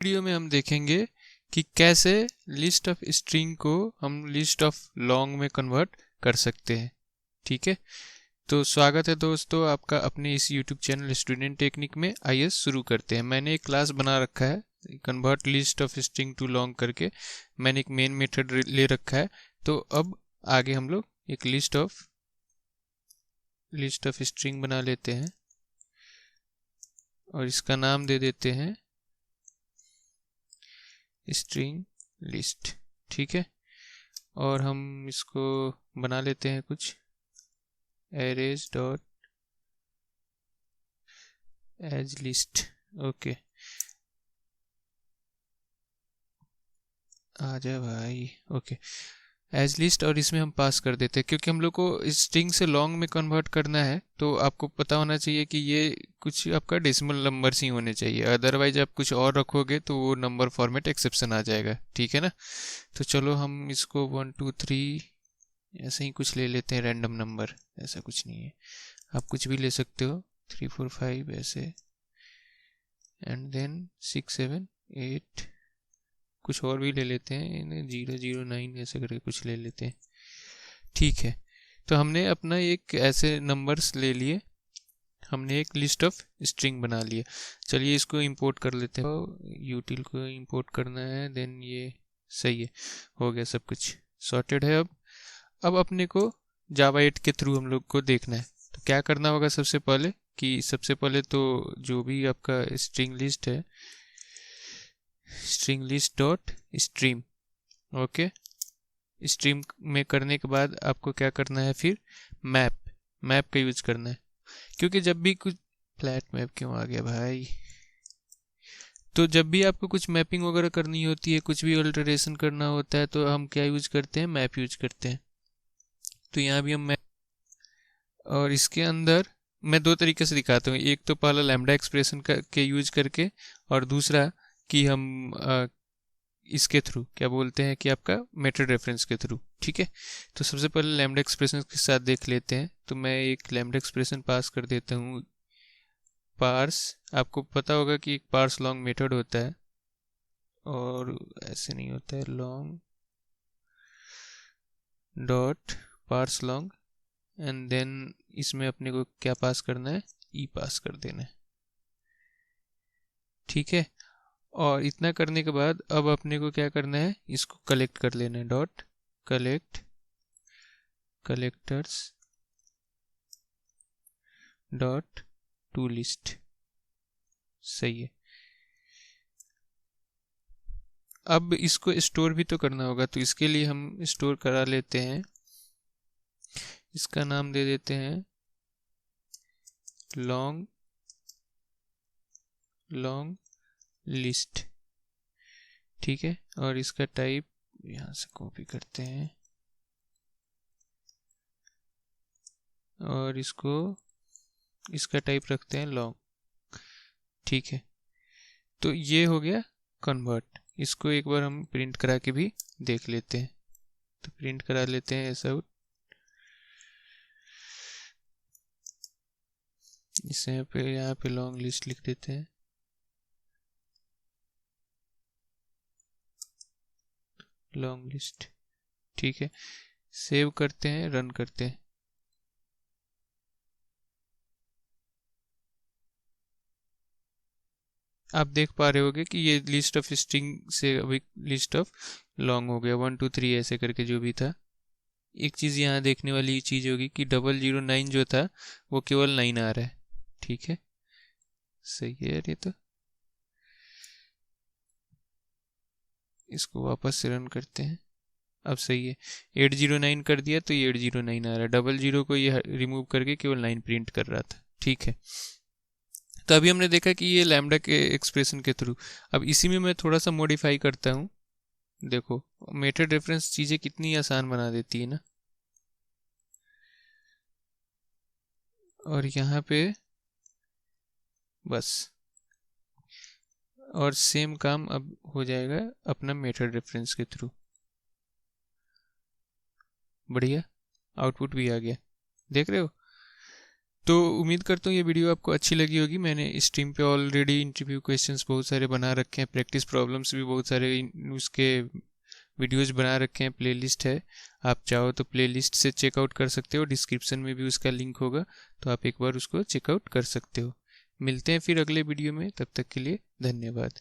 Video में हम देखेंगे कि कैसे लिस्ट ऑफ स्ट्रिंग को हम लिस्ट ऑफ लॉन्ग में कन्वर्ट कर सकते हैं। ठीक है, तो स्वागत है दोस्तों आपका अपने इस YouTube चैनल स्टूडेंट टेक्निक में। आइए शुरू करते हैं। मैंने एक क्लास बना रखा है convert list of string to long करके। मैंने एक मेन मेथड ले रखा है। तो अब आगे हम लोग एक लिस्ट ऑफ स्ट्रिंग बना लेते हैं और इसका नाम दे देते हैं स्ट्रिंग लिस्ट। ठीक है, और हम इसको बना लेते हैं कुछ arrays dot as list. Okay, आ जाए भाई। ओके, एज लिस्ट, और इसमें हम पास कर देते हैं क्योंकि हम लोग को स्ट्रिंग से लॉन्ग में कन्वर्ट करना है। तो आपको पता होना चाहिए कि ये कुछ आपका डेसिमल नंबर्स ही होने चाहिए, अदरवाइज आप कुछ और रखोगे तो वो नंबर फॉर्मेट एक्सेप्शन आ जाएगा। ठीक है ना, तो चलो हम इसको 1 2 3 ऐसे ही कुछ ले लेते हैं, रैंडम नंबर, ऐसा कुछ नहीं है, आप कुछ भी ले सकते हो, 3 4 5 ऐसे, एंड देन 6 7 8 कुछ और भी ले लेते हैं, 0 0 9 ऐसे करके कुछ ले लेते हैं। ठीक है, तो हमने अपना एक ऐसे नंबर्स ले लिए, हमने एक लिस्ट ऑफ स्ट्रिंग बना लिया। चलिए इसको इंपोर्ट कर लेते हैं, यूटिल को इंपोर्ट करना है, देन ये सही है, हो गया, सब कुछ सॉर्टेड है। अब अपने को जावा 8 के थ्रू हम लोग को देखना है। तो क्या करना होगा सबसे पहले कि सबसे पहले तो जो भी आपका स्ट्रिंग लिस्ट है, string list dot stream, okay, stream में करने के बाद आपको क्या करना है, फिर मैप का यूज करना है। क्योंकि जब भी कुछ फ्लैट मैप क्यों आ गया भाई, तो जब भी आपको कुछ मैपिंग वगैरह करनी होती है, कुछ भी अल्टरेशन करना होता है, तो हम क्या यूज करते हैं, मैप यूज करते हैं। तो यहाँ भी हम मैप, और इसके अंदर मैं दो तरीके से दिखाता हूँ। एक तो पहला लैम्डा एक्सप्रेशन के यूज करके, और दूसरा कि हम इसके थ्रू क्या बोलते हैं कि आपका मेथड रेफरेंस के थ्रू। ठीक है, तो सबसे पहले लैम्डा एक्सप्रेशन के साथ देख लेते हैं। तो मैं एक लैम्डा एक्सप्रेशन पास कर देता हूँ, पार्स, आपको पता होगा कि एक पार्स लॉन्ग मेथड होता है, और ऐसे नहीं होता है, long dot parse long, and then इसमें अपने को क्या पास करना है, ई पास कर देना है। ठीक है, और इतना करने के बाद अब अपने को क्या करना है, इसको कलेक्ट कर लेना है, dot collect collectors dot to list. सही है, अब इसको स्टोर भी तो करना होगा, तो इसके लिए हम स्टोर करा लेते हैं। इसका नाम दे देते हैं लॉन्ग लिस्ट। ठीक है, और इसका टाइप यहाँ से कॉपी करते हैं, और इसका टाइप रखते हैं लॉन्ग। ठीक है, तो ये हो गया कन्वर्ट। इसको एक बार हम प्रिंट करा के भी देख लेते हैं। तो प्रिंट करा लेते हैं ऐसा, इसे यहाँ पे लॉन्ग लिस्ट लिख देते हैं, लॉन्ग लिस्ट। ठीक है, सेव करते हैं, रन करते हैं। आप देख पा रहे होगे कि ये लिस्ट ऑफ स्ट्रिंग से अभी लिस्ट ऑफ लॉन्ग हो गया, 1 2 3 ऐसे करके जो भी था। एक चीज़ यहाँ देखने वाली चीज़ होगी कि 009 जो था वो केवल 9 आ रहा है। ठीक है, सही है यार, ये तो इसको वापस से रन करते हैं, अब सही है। 809 कर दिया तो ये 809 आ रहा है, 00 को ये रिमूव करके केवल 9 प्रिंट कर रहा था। ठीक है, तो अभी हमने देखा कि ये लैम्डा के एक्सप्रेशन के थ्रू। अब इसी में मैं थोड़ा सा मॉडिफाई करता हूँ। देखो मेथड रेफरेंस चीज़ें कितनी आसान बना देती है ना। और यहाँ पे बस, और सेम काम अब हो जाएगा अपना मेथड रेफरेंस के थ्रू। बढ़िया, आउटपुट भी आ गया, देख रहे हो। तो उम्मीद करता हूँ ये वीडियो आपको अच्छी लगी होगी। मैंने इस स्ट्रीम पे ऑलरेडी इंटरव्यू क्वेश्चंस बहुत सारे बना रखे हैं, प्रैक्टिस प्रॉब्लम्स भी बहुत सारे उसके वीडियोस बना रखे हैं, प्लेलिस्ट है। आप चाहो तो प्लेलिस्ट से चेकआउट कर सकते हो, डिस्क्रिप्शन में भी उसका लिंक होगा, तो आप एक बार उसको चेकआउट कर सकते हो। मिलते हैं फिर अगले वीडियो में, तब तक के लिए धन्यवाद।